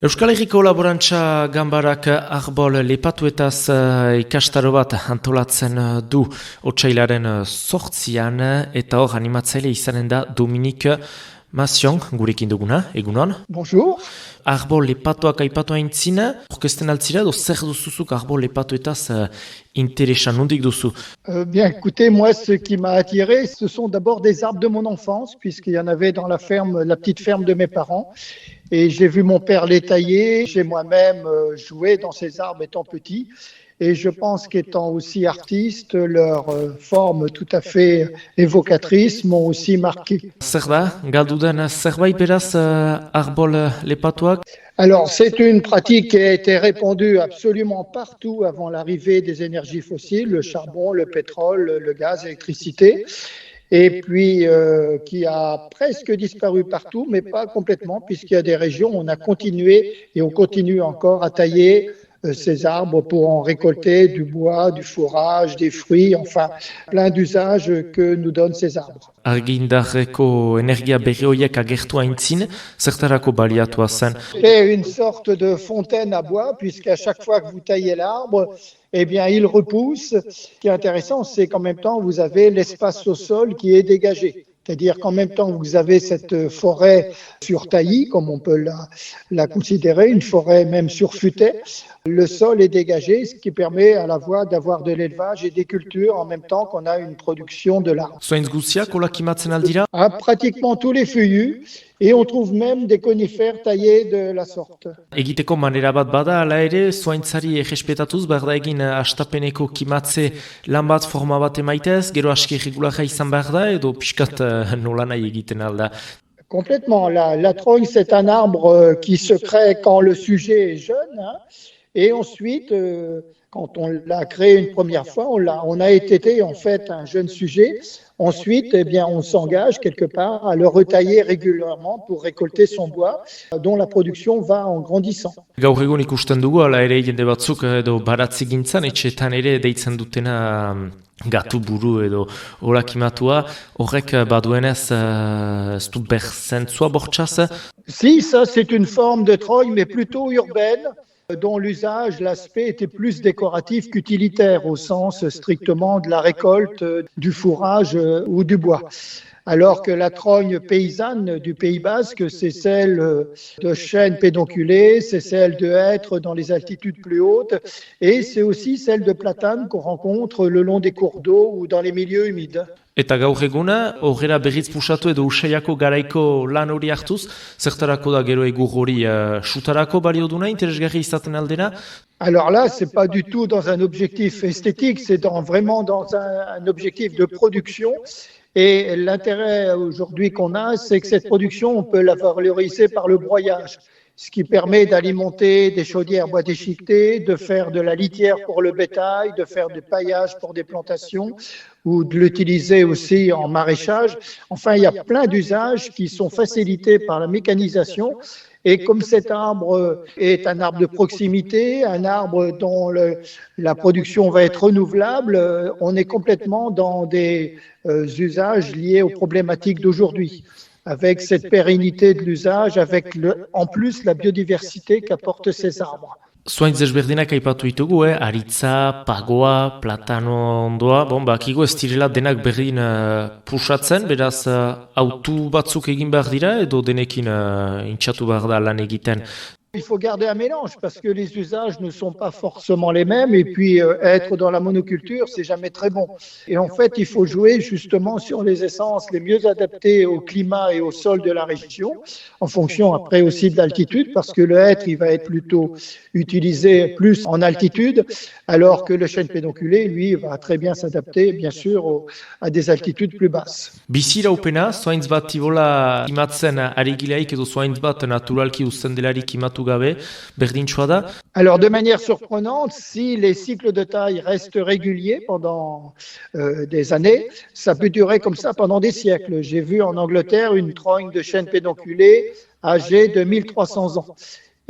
Euskal Herriko Laborantza Ganbarak arbol lepatuetaz ikastaro bat antolatzen du otsailaren 8 eta hor animatzaile izanen da Dominique Massion gurekin duguna, egunon. Bonjour. Arbol lepatuak aipatu aintzina, orkesten altzira edo zer duzuzuk arbol lepatuetaz interesan, nondik duzu? Bien, écoutez, moi, ce qui m'a attiré, ce sont d'abord des arbres de mon enfance, puisqu'il y en avait dans la ferme, la petite ferme de mes parents. Et j'ai vu mon père les tailler, j'ai moi-même joué dans ces arbres étant petit. Et je pense qu'étant aussi artiste, leurs formes tout à fait évocatrices m'ont aussi marqué. Zer da, galdudan zerbait beraz arbol lepatuak? Alors, c'est une pratique qui a été répandue absolument partout avant l'arrivée des énergies fossiles, le charbon, le pétrole, le gaz, l'électricité. Et puis qui a presque disparu partout, mais pas complètement, puisqu'il y a des régions où on a continué et on continue encore à tailler ces arbres pour en récolter du bois, du fourrage, des fruits, enfin plein d'usages que nous donnent ces arbres. Argindarreko energia berri horiek agertu aintzin, zertarako baliatua zen? C'est une sorte de fontaine à bois, puisqu'à chaque fois que vous taillez l'arbre, eh bien, il repousse. Ce qui est intéressant, c'est qu'en même temps, vous avez l'espace au sol qui est dégagé. C'est-à-dire qu'en même temps, vous avez cette forêt surtaillie, comme on peut la considérer, une forêt même surfutée. Le sol est dégagé, ce qui permet à la fois d'avoir de l'élevage et des cultures en même temps qu'on a une production de l'arbre. Zuaintz guziak olak imatzen aldira? À pratiquement tous les feuillus, et on trouve même des conifères taillés de la sorte. Egiteko manera bat bada, ala ere, zuaintzari errespetatuz, behar da egin astapeneko kimatze lan bat forma bat emaitez, gero aski erregularra izan behar da, edo pixkat nola nahi egiten alda. Complètement. La trogne, c'est un arbre qui se crée quand le sujet est jeune, hein, et ensuite, quand on l'a créé une première fois, on a été en fait un jeune sujet. Ensuite, eh bien, on s'engage quelque part à le retailler régulièrement pour récolter son bois, dont la production va en grandissant. Gaur egun ikusten dugu, ala ere jende batzuk edo baratzi gintzan, etxetan ere deitzen dutena gatu buru edo olakimatua, horrek baduenez ez du berzentzua bortxaz? Si, ça c'est une forme de trogne, mais plutôt urbaine, dont l'usage, l'aspect était plus décoratif qu'utilitaire au sens strictement de la récolte, du fourrage ou du bois. Alors que la trogne paysanne du Pays Basque, c'est celle de chênes pédonculés, c'est celle de hêtres dans les altitudes plus hautes, et c'est aussi celle de platane qu'on rencontre le long des cours d'eau ou dans les milieux humides. Eta gaur eguna, horrela berriz pusatu edo usaiako garaiko lan hori hartuz, zertarako da gero egur hori sutarako balio duna, interesgarri izaten aldera? Alors là, c'est pas du tout dans un objectif esthétique, c'est vraiment dans un objectif de production. Et l'intérêt aujourd'hui qu'on a, c'est que cette production, on peut la valoriser par le broyage, ce qui permet d'alimenter des chaudières bois déchiquetés, de faire de la litière pour le bétail, de faire du paillage pour des plantations ou de l'utiliser aussi en maraîchage. Enfin, il y a plein d'usages qui sont facilités par la mécanisation. Et comme cet arbre est un arbre de proximité, un arbre dont la production va être renouvelable, on est complètement dans des usages liés aux problématiques d'aujourd'hui, avec cette pérennité de l'usage, avec en plus la biodiversité qu'apportent ces arbres. Zuaintz ezberdinak aipatu ditugu, aritza, pagoa, platano ondoa, bakigu ez direla denak berdin pusatzen, beraz autu batzuk egin behar dira edo denekin intxatu behar da lan egiten. Il faut garder un mélange parce que les usages ne sont pas forcément les mêmes et puis être dans la monoculture, c'est jamais très bon. Et en fait, il faut jouer justement sur les essences les mieux adaptées au climat et au sol de la région, en fonction après aussi de l'altitude, parce que le hêtre, il va être plutôt utilisé plus en altitude, alors que le chêne pédonculé, lui, va très bien s'adapter, bien sûr, à des altitudes plus basses. Biziraupena, zuaintz bat tibola imatzen ari gilaik edo zuaintz bat naturalki uzten delarik imatu gabe, berdintxoa da? Alors, de manière surprenante, si les cycles de taille restent réguliers pendant des années, ça peut durer comme ça pendant des siècles. J'ai vu en Angleterre une trogne de chêne pédonculé âgée de 1300 ans.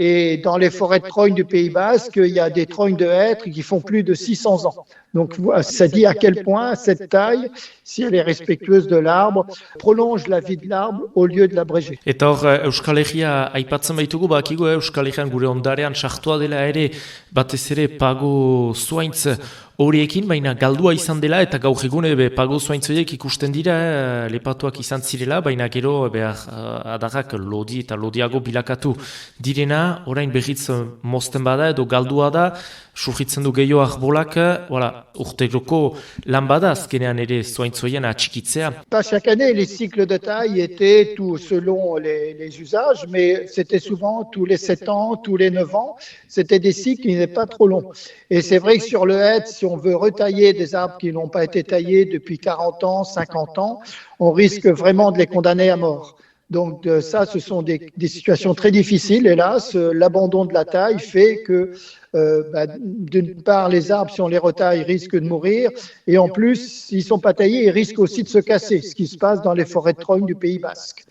Et dans les forêts de trogne du Pays Basque, il y a des trognes de hêtres qui font plus de 600 ans. Donc ça dit à quel point cette taille, si elle est respectueuse de l'arbre, prolonge la vie de l'arbre au lieu de l'abréger. Eta hor, Euskal Herria aipatzen baitugu, bakigu Euskal Herrian gure ondarean sartua dela ere, batez ere pago zuaintz horiekin, baina galdua izan dela, eta gaur egune pago zuaintz horiek ikusten dira, lepatuak izan zirela, baina gero adarrak lodi eta lodiago bilakatu direna, orain berriz mozten bada edo galdua da, surritzen du gehiago arbolak, urteroko lan bada azkenean ere zuaintz horien atxikitzea. Chaque année, les cycles de taille étaient tout selon les usages, mais c'était souvent tous les 7 ans, tous les 9 ans. C'était des cycles qui n'étaient pas trop longs. Et c'est vrai que sur le hêtre, si on veut retailler des arbres qui n'ont pas été taillés depuis 40 ans, 50 ans, on risque vraiment de les condamner à mort. Donc ça, ce sont des situations très difficiles. Hélas, l'abandon de la taille fait que d'une part, les arbres, si on les retaille, risquent de mourir. Et en plus, s'ils ne sont pas taillés, ils risquent aussi de se casser, ce qui se passe dans les forêts de trogne du Pays Basque.